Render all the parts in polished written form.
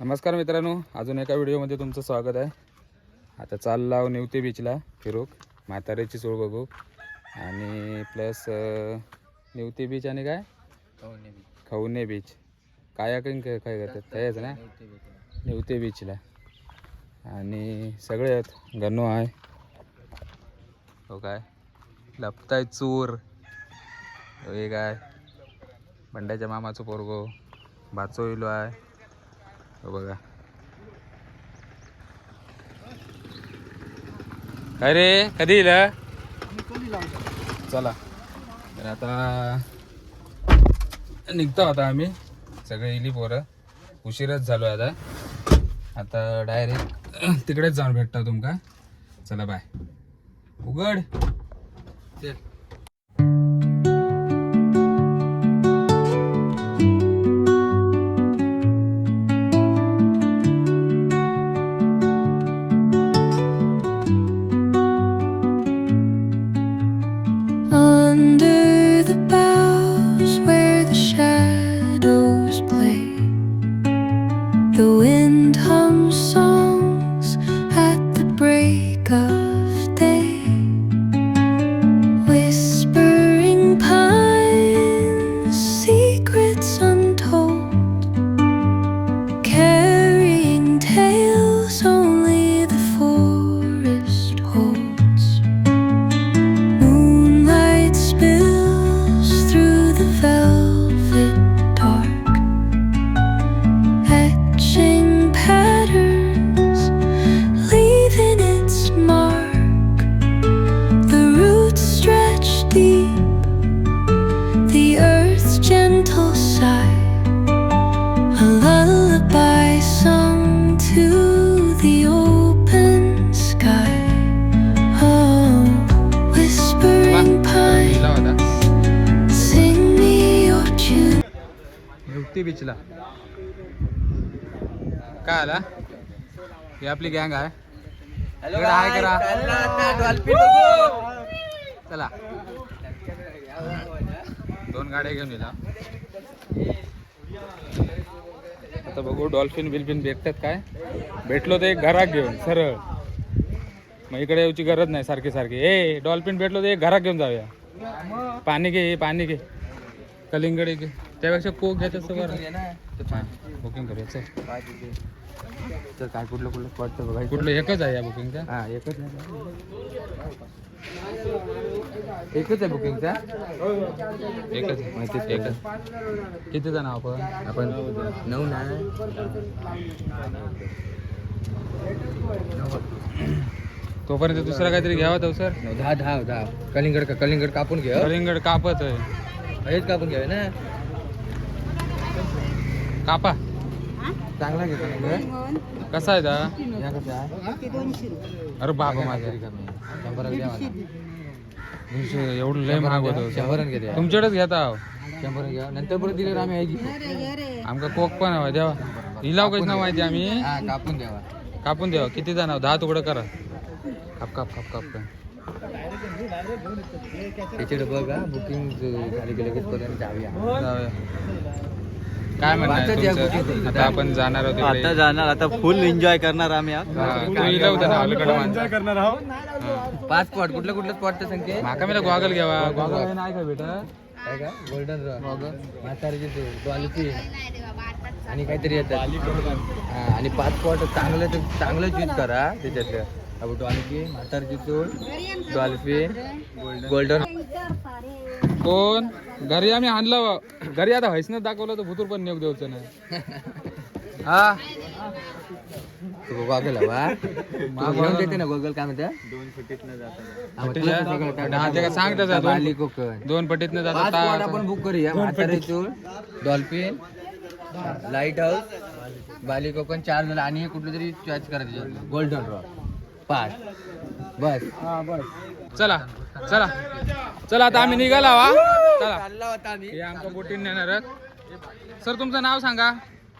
नमस्कार मित्रांनो, अजून एका व्हिडिओमध्ये तुमचं स्वागत आहे. आता चालला निवते बीचला फिरूक, म्हाताऱ्याची चूळ बघू आणि प्लस निवते बीच आणि काय खवणे बीच कायाकिंग काय करतात त्याच ना निवते बीचला. आणि सगळे आहेत, गन्नू आहे हो काय लपताय चूर हे काय बंड्याच्या मामाचं पोरगो भाचो इलो आहे बघा. काय रे कधी येईल चला. तर आता निघतो आता आम्ही सगळे इली पोरं, उशीरच झालो आता डायरेक्ट तिकडेच जाऊन भेटतो तुमका. चला बाय. उघड चल. Under the boughs where the shadows play, the wind hums songs at the break of day. Whispering pines, secrets untold, carrying tales only the forest holds. Moonlight spills through the velvet dark, etching patterns, leaving its mark. The roots stretch deep, the earth's gentle sigh, a lullaby sung to the open sky. Oh, whispering pines, sing me your tune. Nivati बीचला काय आला? ही आपली गँग आहे. इकडे हाय करा. चला 2 गाड्या घेऊन येला. आता बघू डॉल्फिन बिल्फिन भेटतात काय. भेटलो तर एक घरात घेऊन सरळ, मग इकडे यायची गरज नाही सारखी सारखी. ए डॉल्फिन भेटलो तर एक घरात घेऊन जाऊया. पाणी घे पाणी घे कलिंगड घे, त्यापेक्षा कोक घ्यायचं असतं बरं. बुकिंग करूया चल. तर काय कुठलं कुठलं स्पॉटचं बघायचं. कुठलं एकच आहे या बुकिंगचा? हा एकच नाही, एकच आहे बुकिंगचा. एकच आहे. एकच. किती जण आपण 9 नाही. तोपर्यंत दुसरा काहीतरी घ्यावा तो सर. 10 कलिंगड कापून घे. कलिंगड कापत आहे. हेच कापून घ्यावे ना. कापा. चांगला घे कलिंगड. कसा आहे दा? या कसा आहे? अरे बाबा माझ्या 100 घ्या मला. एवढं लय महाग होतं. 100 घे द्या. तुमच्याकडेच घेता 100 घ्या. नंतर परत दिले आम्ही आहे आमका कोक पण हवा द्यावा. लिलाव कशी ना माहिती आम्ही हा कापून द्यावा. कापून द्यावा. किती जण 10 तुकडं करा. काप काप काप काप का. त्याच्याकडे बघा बुकिंग झाली की लगेच पर्यंत जाऊया. जाऊया. काय म्हणणार आता आपण जाणार आहोत तिकडे. आता जाणार, आता फुल एन्जॉय करणार आम्ही. हा, तू इला होता ना अलीकडे माणसं. करणार आहोत. 5 स्पॉट कुठल्या स्पॉटच्या संख्या माका मला गॉगल घ्यावा. गॉगल नाही का भेटत? काय का गोल्डन गॉगल म्हातारीचे ते डॉल्फिन आणि काहीतरी येतात. हा आणि 5 स्पॉट चांगलं चूज करा त्याच्यातलं. अबो डॉल्फिन, म्हातारीची चूळ, डॉल्फिन, गोल्डन. कोण घरी आम्ही आणलं. घरी आता हैसनच दाखवलं तर भुतूर पण नेऊ द्यायचं नाही. हा तू गॉगल हवा घेऊन देते ना. गॉगल काय म्हणते? 2 फटीतनं जातात. सांग त्याचा. बाली कोकण 2 पटीतनं 5 स्पॉट जातात. आपण बुक करूया. म्हातारीची चूळ, डॉल्फिन, लाईट हाऊस, बाली कोकण 4 झालं. आणि कुठलं तरी चॉईस करायचं. गोल्डन रॉक 5 बस. चला चला चला आता आम्ही निघाला वा. चला चालला होता आम्ही. हे आमचं बोटीन नेणार. सर तुमचं नाव सांगा.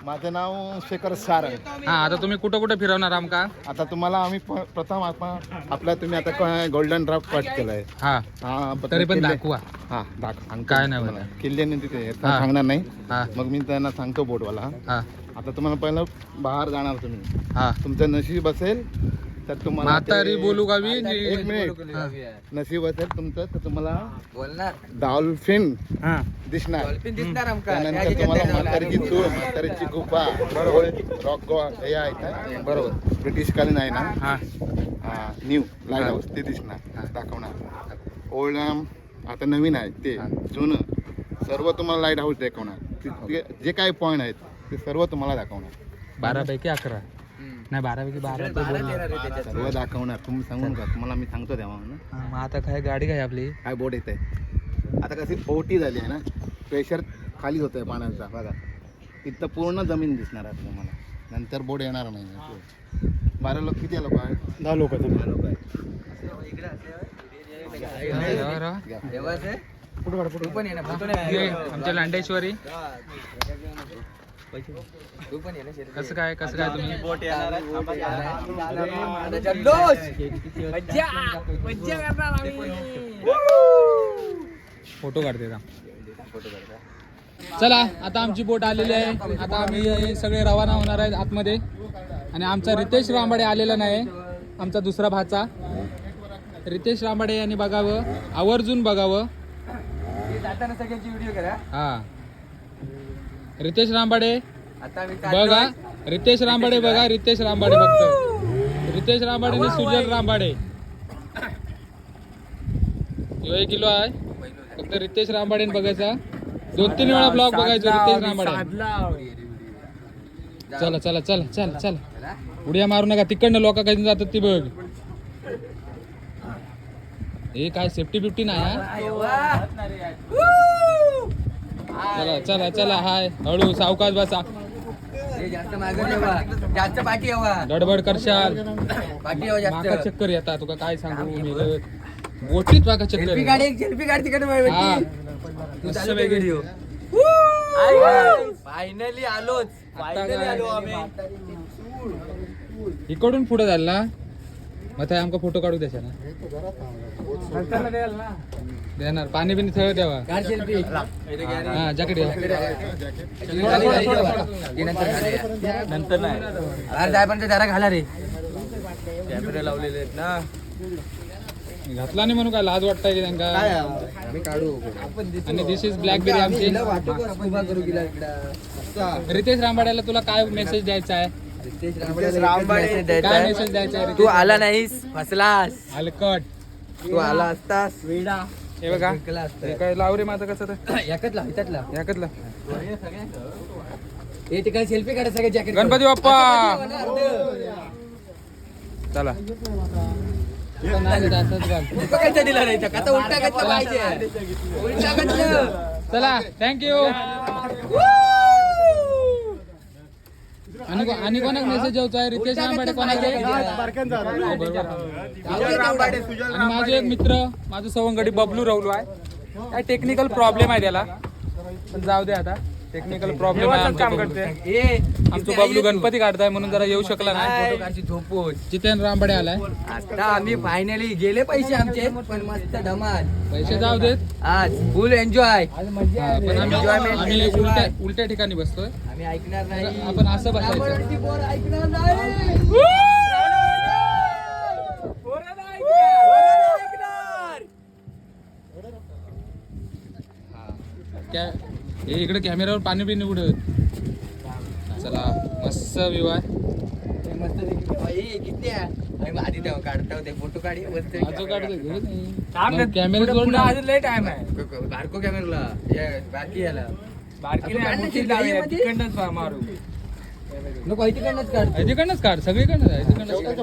माझं नाव शेखर सारंग. हा आता तुम्ही कुठं कुठं फिरवणार आमका? आता तुम्हाला आम्ही प्रथम आपला तुम्ही आता गोल्डन ड्राफ्ट कट केलाय. हा हा तरी पण दाखवा. हा दाखव. काय नाही म्हणा. किल्ल्याने तिथे हा. सांगणार नाही. हा मग मी त्यांना सांगतो बोटवाला. हा आता तुम्हाला पहिलं बाहेर जाणार तुम्ही, हा तुमचं नशीब असेल तर तुम्हाला म्हातारी ते- बोलू गावी एक मिनिट, नशीब असेल तुमचं तर तुम्हाला बोलणार डॉल्फिन दिसणार. डॉल्फिन दिसणार आमका. त्यानंतर तुम्हाला म्हातारीची चूळ, म्हातारीची गुफा, रॉक गोवा हे आहे का? बरोबर, ब्रिटिश कालीन आहे ना, हा न्यू लाईट हाऊस ते दिसणार, दाखवणार. ओल्ड आता नवीन आहे ते, जुनं सर्व तुम्हाला लाईट हाऊस दाखवणार. जे काही पॉईंट आहेत ते सर्व तुम्हाला दाखवणार. 12पैकी 11 नाही 12पैकी 12 सर्व दाखवणार. तुम्ही सांगून का तुम्हाला मी सांगतो तेव्हा ना. मग आता काय गाडी काय आपली काय बोट येत आहे आता, कशी ओटी झाली आहे ना, प्रेशर खाली होत आहे पाण्याचा बघा. इथं पूर्ण जमीन दिसणार आहे तुम्हाला, नंतर बोट येणार नाही. 12 लोक किती लोक आहेत? 10 लोक आहेत. तू पण ये ना, फोटो हे आमच्या लांडेश्वरी तू पण ये ना शेरी. कसं काय तुम्ही बोट येणार आहे. फोटो काढते का? चला आता आमची बोट आलेली आहे. आता आम्ही सगळे रवाना होणार आहेत आतमध्ये. आणि आमचा रितेश रांबाडे आलेला नाही, आमचा दुसरा भाचा रितेश रांबाडे यांनी बघावं, आवर्जून बघावं. जाताना सगळ्यांची व्हिडिओ करा. हा रितेश रांबाडे आता आम्ही बघा, रितेश रांबाडे बघा, रितेश रांबाडे फक्त रितेश रांबाडे आणि सुजल रांबाडे ह्यो 1 किलो आहे. फक्त रितेश रांबाडे बघायचा, 2-3 वेळा ब्लॉग बघायचो रितेश रांबाडे. चला चला चला चला चला, उड्या मारू नका, तिकडनं लोक काही जातात ती बघ. हे काय सेफ्टी बिफ्टी नाही हा. चला चला चला, हाय हळू सावकाश बसा, जास्त मागे ठेवा, जास्त पाठी हवा, गडबड करशाल. पाठी हवा माका जास्त. चक्कर येता, तुका काय सांगू मी बोटीत माका चक्कर सेल्फी येता. काढ, एक सेल्फी काढ तिकडे हा तू मस्त चालू वेगळी. व्हिडिओ. फायनली आलोच, आता फायनली काय? आलो आम्ही. इकडून पुढे झाला ना, मग ते आमका फोटो काढू द्यायचा ना, देणार पाणी बिनी सगळं द्यावा. काढ सेल्फी. हा जॅकेट घ्या. नंतर नाही अरे जाय पण ते जरा घाला रे, कॅमेरा लावलेले आहेत ना. घातला नाही म्हणून काय लाज वाटतंय की त्यांका. आम्ही काढू. आणि दिस इज ब्लॅकबेरी आमची. रितेश रांबाड्याला तुला काय मेसेज द्यायचा आहे? काय मेसेज द्यायचा आहे? तू आला नाहीस, फसलास. हलकट. तू आला असतास, हे बघा, जिंकला असता. हे काय लाव रे माझं कसं तर याकच लाव, इथंच लाव. याकतला. हे ठिकाणी सेल्फी काढा सगळे जॅकेट. गणपती बाप्पा चला. असंच घाल. कायचा दिला नाही का, आता उलटा घातला पाहिजे, उलटा घातलं. चला थँक्यू. आणि कोणाक मेसेज द्यायचा आहे? रितेश रांबाडे कोणाक आहे? हो, बरोबर. आणि माझे एक मित्र, माझं सवंगडी बबलू राहुलू आहे. काय टेक्निकल प्रॉब्लेम आहे त्याला, पण जाऊ दे आता. टेक्निकल प्रॉब्लेम आहे आमचं बबलू गणपती काढताय म्हणून जरा येऊ शकला नाही. झोपून जितेंद्र रांबाडे आलाय. आता आम्ही फायनली गेले पैसे आमचे, पण मस्त धमाल. पैसे जाऊ देत. आज फुल एन्जॉय. हा, पण आम्ही उलट्या ठिकाणी बसतोय. आम्ही ऐकणार नाही, आपण असं बसायचं. रावणाची पोर ऐकणार नाही. पोरं नाही ऐकणार. हे इकडे कॅमेऱ्यावर पाणी बिनी उडत. चला मस्त व्यू आहे. किती आहे आधी तेव्हा काढता होते फोटो काढी मस्त. आजो काढतो घे नाही. कॅमेरा लय टाइम आहे. बारको कॅमेराला बारकी याला मारू नको, तिकडनंच काढ. तिकडनंच काढ, सगळीकडनंच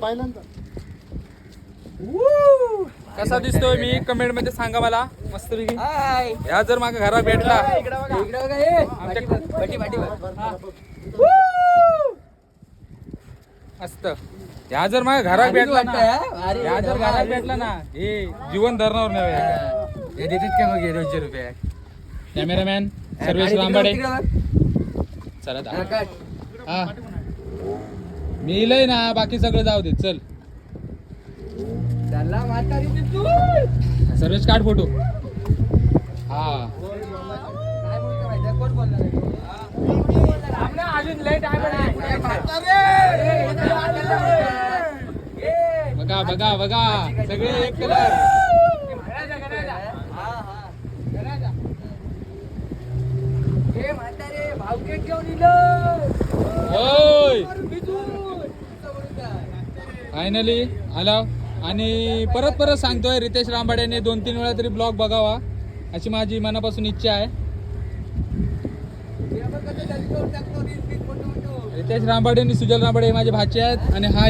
काढ. कसा दिसतोय मी कमेंट मध्ये सांगा मला मस्त पैकी. हाय, या जर माझ्या घरात भेटला इकडे बघा, हे पाठी मस्त. या जर माझ्या घरात भेटला ना, वाटतंय, या जर घरात भेटला ना, हे जीवन धरणार नव्हे. हे देतात का मग 200 रुपये? कॅमेरामॅन सर्वेश रांबाडे. चला हा, दा. काढ. हा मी इलय ना, बाकी सगळं जाऊ दे. चल चला म्हातारी तू. सर्वेश काढ फोटो. हा काय बोलतो माहिती आहे? कोण बोलणार आहे? अजून लय टाइम बघा बघा बघा सगळे एक कलर. फायनली आला. आणि परत परत सांगतोय रितेश रामबाडेने 2-3 वेळा तरी ब्लॉग बघावा अशी माझी मनापासून इच्छा आहे. रितेश रामबाडे आणि सुजल रामबाडे हे माझे भाचे आहेत. आणि हा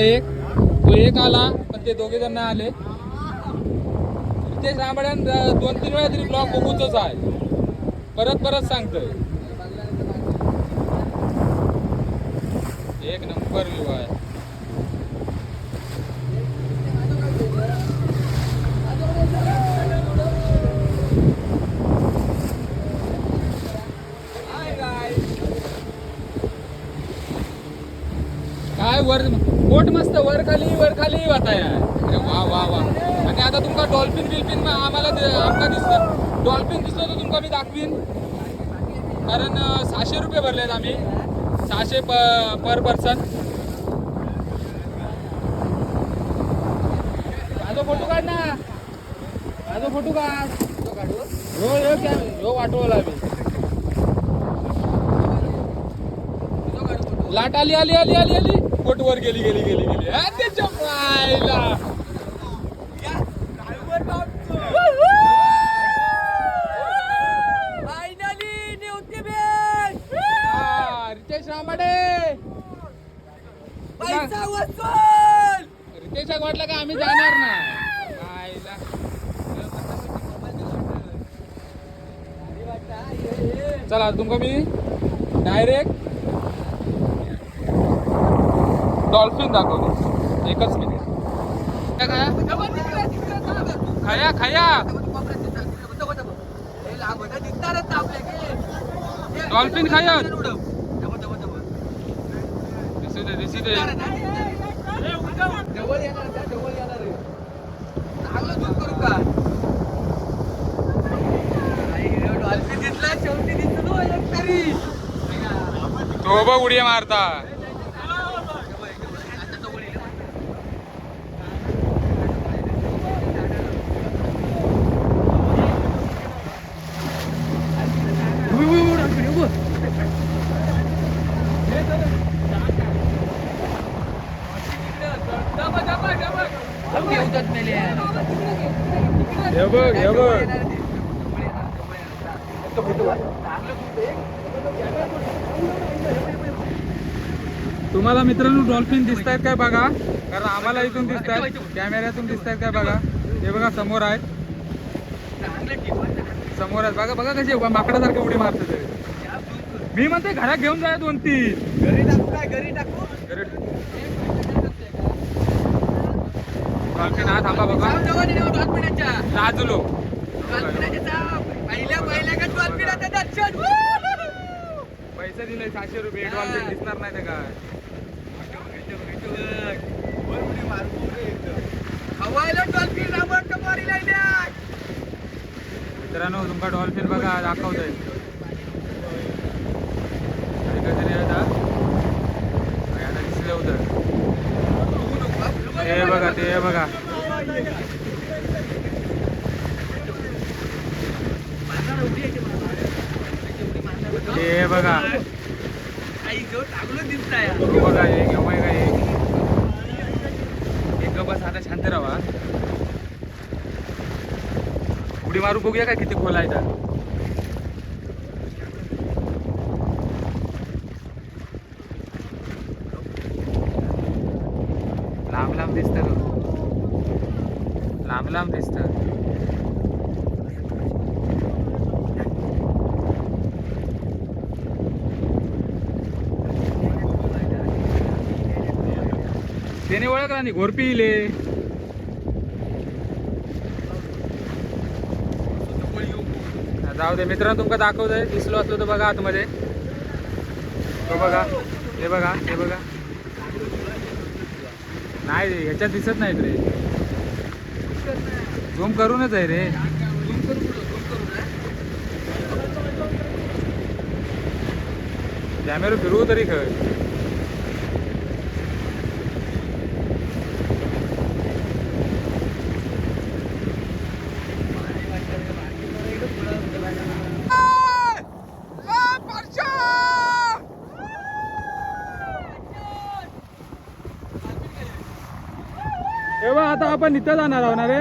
तो एक आला पण ते दोघे जण आले. रितेश रामबाडे 2-3 वेळा तरी ब्लॉग बघूच आहे. परत परत सांगतोय. एक नंबर व्ह्यू आहे. काय वर बोट मस्त वर खाली वाहता यार. अरे वा वा वा. आणि आता तुमका डॉल्फिन आम्हाला आमका दिसलं. डॉल्फिन दिसलं तर तुमका मी दाखवीन. कारण 600 रुपये भरलेत आम्ही. 600 पर पर्सन. माझा फोटो काढ ना. माझा फोटो काढ. हो वाटवला मी. लाट आली आली आली आली आली. बोट वर गेली गेली गेली गेली. त्याच्या पायला रितेश रामबाडे. रितेश वाटलं का आम्ही जाणार ना. चला तुमका मी डायरेक्ट डॉल्फिन दाखवतो. एकच मिनिट. खाया खाया डॉल्फिन खाया. दिसू दे. तो बघ उड्या मारता. तुम्हाला मित्रांनो डॉल्फिन दिसत आहेत काय बघा. कारण आम्हाला इथून दिसत आहेत. कॅमेऱ्यातून दिसत आहेत काय बघा. हे बघा समोर आहेत. समोर आहेत बघा. बघा कशी माकडासारखी उडी मारते ते. मी म्हणते घरात घेऊन जाय 2-3 घरी टाकू. डॉल्फिन हा थांबा बघा. लाजलो. पैसे दिले 600 रुपये. डॉल्फिन दिसणार नाही ते काय. मित्रांनो तुमका डॉल्फिन बघा दाखवतोय. आता दिसलं होतं. ते बघा ते बघा. हे बघा. बघा एक बस. आता शांत राहा. उडी मारू बघूया काय किती खोल आहे. लांब लांब दिसत. लांब लांब दिसत. त्याने ओळखला नाही. घोरपी इले. जाऊ दे मित्रांनो तुमका दाखवतोय. दिसलो असलो तर बघा आतमध्ये. तो बघा. हे बघा. हे बघा. नाही ह्याच्यात दिसत नाहीत रे. झूम करूनच आहे रे. कॅमेरा फिरवू तरी खय. आता आपण इथं जाणार आहोत ना रे.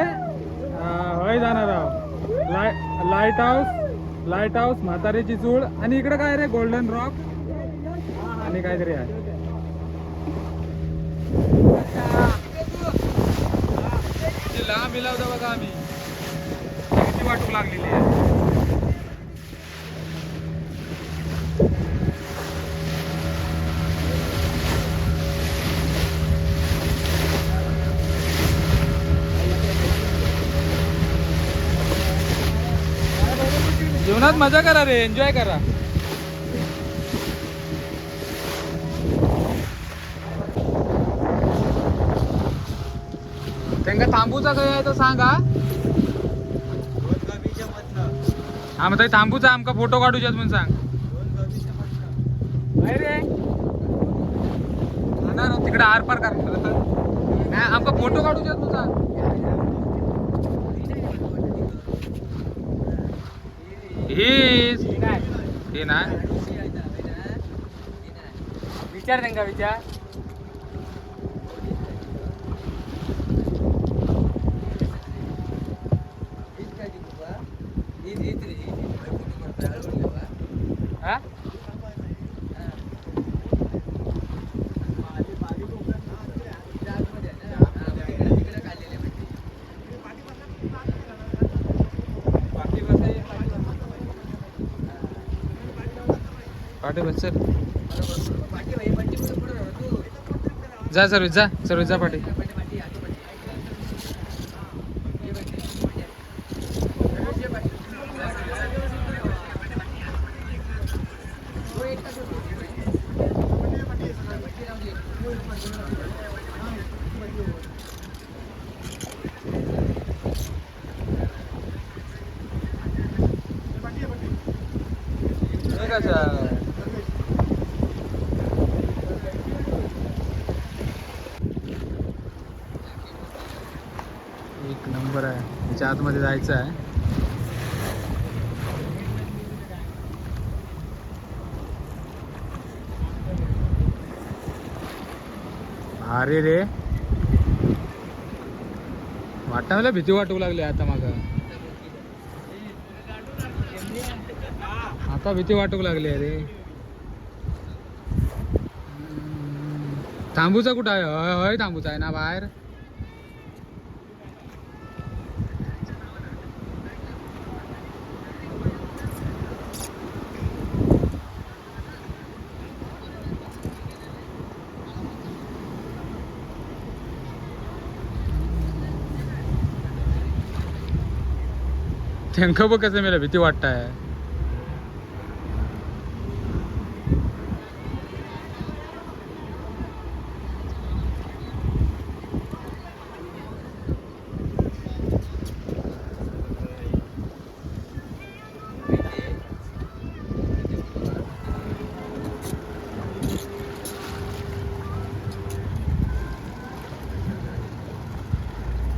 होय जाणार आहोत. लाईट हाऊस म्हातारीची चूळ आणि इकडे काय रे गोल्डन रॉक आणि काहीतरी आहे. लांब मिलावता बघा आम्ही किती वाटू लागलेली आहे. जीवनात मजा करा रे, एन्जॉय करा. त्यांना थांबूचा काय आहे तर सांगा. हा मग थांबूचा आमका फोटो काढूच्यात म्हणून सांग. रे तिकडे आरपार करा आमका फोटो काढूच्यात म्हणून सांग. हे ना विचार त्यांना विचार. हा पाटे बस सर जा सर्विस जा पाटे. एक नंबर आहे. त्याच्या आतमध्ये जायचं आहे. अरे रे वाटायला भीती वाटू लागली आता मागं. आता भीती वाटू लागली अरे. थांबूचा कुठं आहे. होय थांबूचा आहे ना बाहेर. त्यांना बघ कसं मला भीती वाटताय.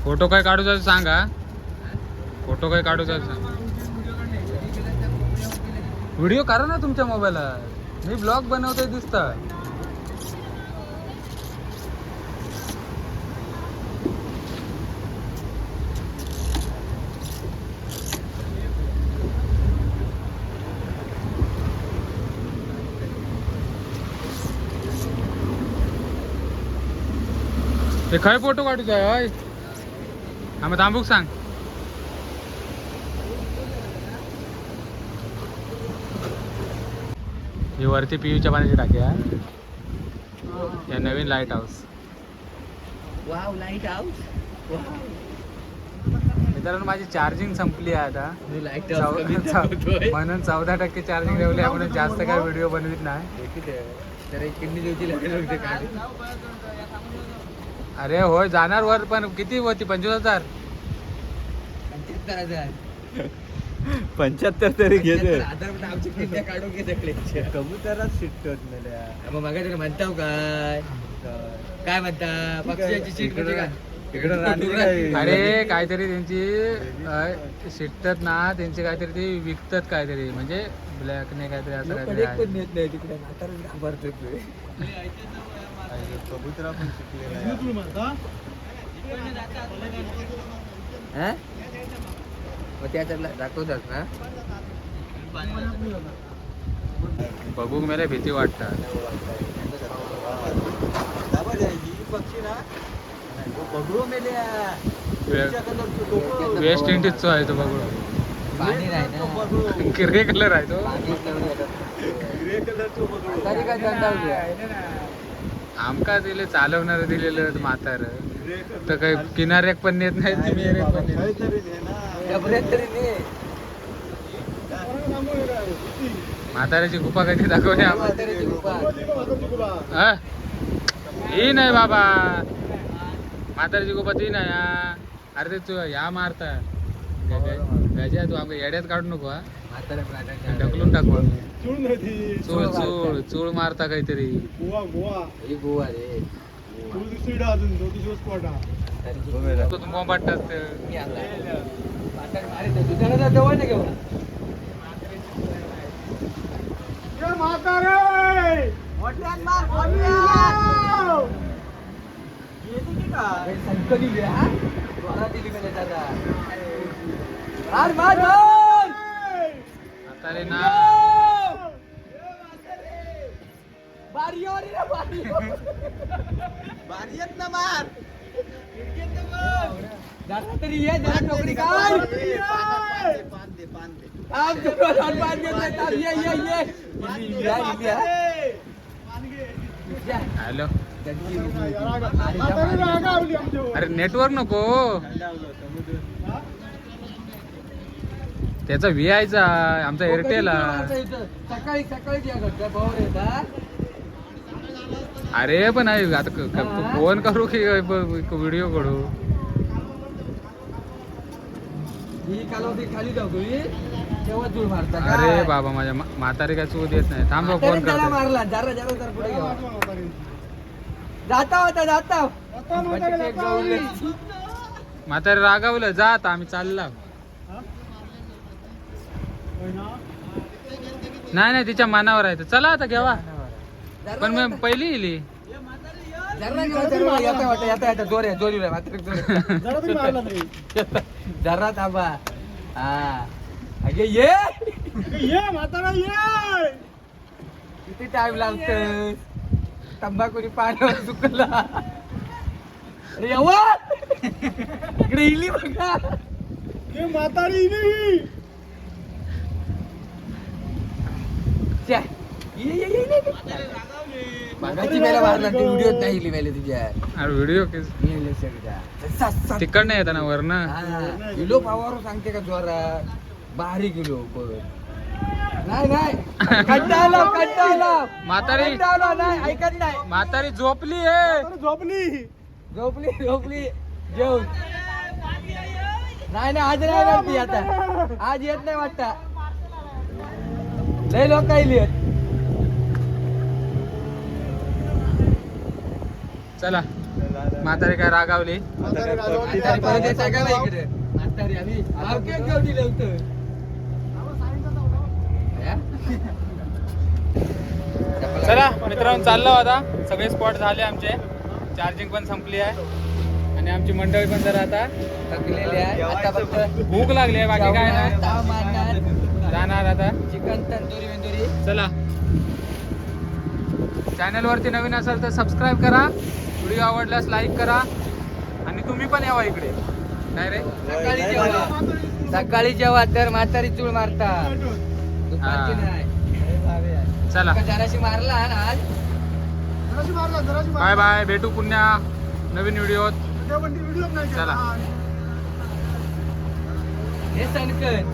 फोटो काय काढूचा सांगा. फोटो काय काढूचा सांग. व्हिडिओ करा ना तुमच्या मोबाईलात. मी ब्लॉग बनवतोय दिसतं. ते काय फोटो काढूचा आहे. हा मग थांबूक सांग. ही वरती पीयूच्या पाण्याची टाकी आहे. या नवीन lighthouse. Wow lighthouse. मित्रांनो माझी चार्जिंग संपली आहे आता. लाईट म्हणून 14% चार्जिंग ठेवली आहे. म्हणून जास्त काय व्हिडिओ बनवित नाही. अरे होय जाणार वर पण किती होती 25,000. 75 तरी घेते आधार आमची किडण्या काढून घे सगळे कबुतरात शिट्टत मेल्या. मग मागा तरी म्हणताव काय म्हणता पक्षाची सीट म्हणजे काय इकडं राणी काय? अरे काहीतरी त्यांची शिटतात ना त्यांची काहीतरी ती विकतात काहीतरी म्हणजे ब्लॅक ने काहीतरी असं काहीतरी आहे. पण येत नाही तिकडे म्हातारा घाबरतो कबुतरा पण शिकलेला आहे. हा मग त्याच्यातला दाखवतात ना बघू मला भीती वाटतात. पक्षी ना बघू मेल्या. वेस्ट इंडिजचा आहे तो बघू. पाणी नाही ना ग्रे कलर आहे तो. पाणी ग्रे कलरचं बघू. तरी काय चालतं आमका दिले चालवणार दिलेलं म्हातार तर काही किनाऱ्याक पण नेत नाही तुम्ही पण नेत नाही. काहीतरी दे ना. डबऱ्यात तरी ने म्हाताऱ्याची गुफा कधी दाखवली आम्हाला. म्हाताऱ्याची गुफा. हा? ही नाही बाबा म्हाताऱ्याची गुफा ती नाही हा. अरे ते तू या मारता गजा तू आमच्या येड्यात काढू नको हा. म्हाताऱ्या ढकलून टाकू आम्ही. चूळ चूळ चूळ मारता काहीतरी. ही गोवा रे तो बोंबाटतात ते. मी आला म्हातारी दुसऱ्याला जवळ नाही घेऊ संकली घ्या द्वारा दिली गेले दादा म्हातारे ना बारी ना मार. जरा तरी ये जरा टोकरी काय पान दे. आमचं डोळ्यात पाणी येत नाही. थांब, ये हॅलो त्यांची अरे नेटवर्क नको त्याचा व्हीआयचा आमचा एअरटेल सकाळी सकाळी या घरच्या भाऊ येतात अरे पण आहे आता फोन करू की व्हिडिओ करू. ही कालावधी खाली जाऊ तुम्ही तेव्हा दूर मारता का? अरे बाबा माझ्या म्हातारी काय चूक देत नाही. थांब फोन म्हातारी त्याला करतो. मारला जरा पुढे घ्या जाता होता म्हातारी रागावलं जात आम्ही चालला. नाही तिच्या मनावर आहे. चला आता घेवा पण मी पहिली इली. येता जोरी जरा थांबा हा अगे ये किती टाइम लागत तंबाखुरी पाण्यावर चुकला अरे यव्वा इकडे इली बघा च्या. ये. मागाची मेला मारला ते व्हिडिओ नाही इली मेले तुझ्या अरे व्हिडिओ तिकडनं येताना वरनं. किलो पावावर सांगते का जोरा बारीक किलो नाही कंटाळलो म्हातारी नाही ऐकत नाही म्हातारी झोपली आहे. झोपली जेवण नाही आज नाही वाटते आता आज येत नाही वाटत लय लोक येत चला म्हातारी काय रागावली. म्हातारी परत येताय का बा इकडे म्हातारी आम्ही घेऊन दिलं होतं चला मित्रांनो चाललो आता. सगळे स्पॉट झाले आमचे. चार्जिंग पण संपली आहे आणि आमची मंडळी पण जरा आता थकलेली आहे आता फक्त भूक लागली आहे बाकी काय नाही. ताव मारणार जाणार आता. चिकन तंदुरी वेंदुरी चला चॅनलवरती नवीन असाल तर सबस्क्राईब करा. व्हिडिओ आवडल्यास लाईक करा आणि तुम्ही पण यावा इकडे. काय रे सकाळी जेव्हा तर म्हातारी चूळ मारता दुपारची नाही चला जराशी मारला आज बाय बाय. भेटू पुन्हा नवीन व्हिडिओत. चला हे सणकन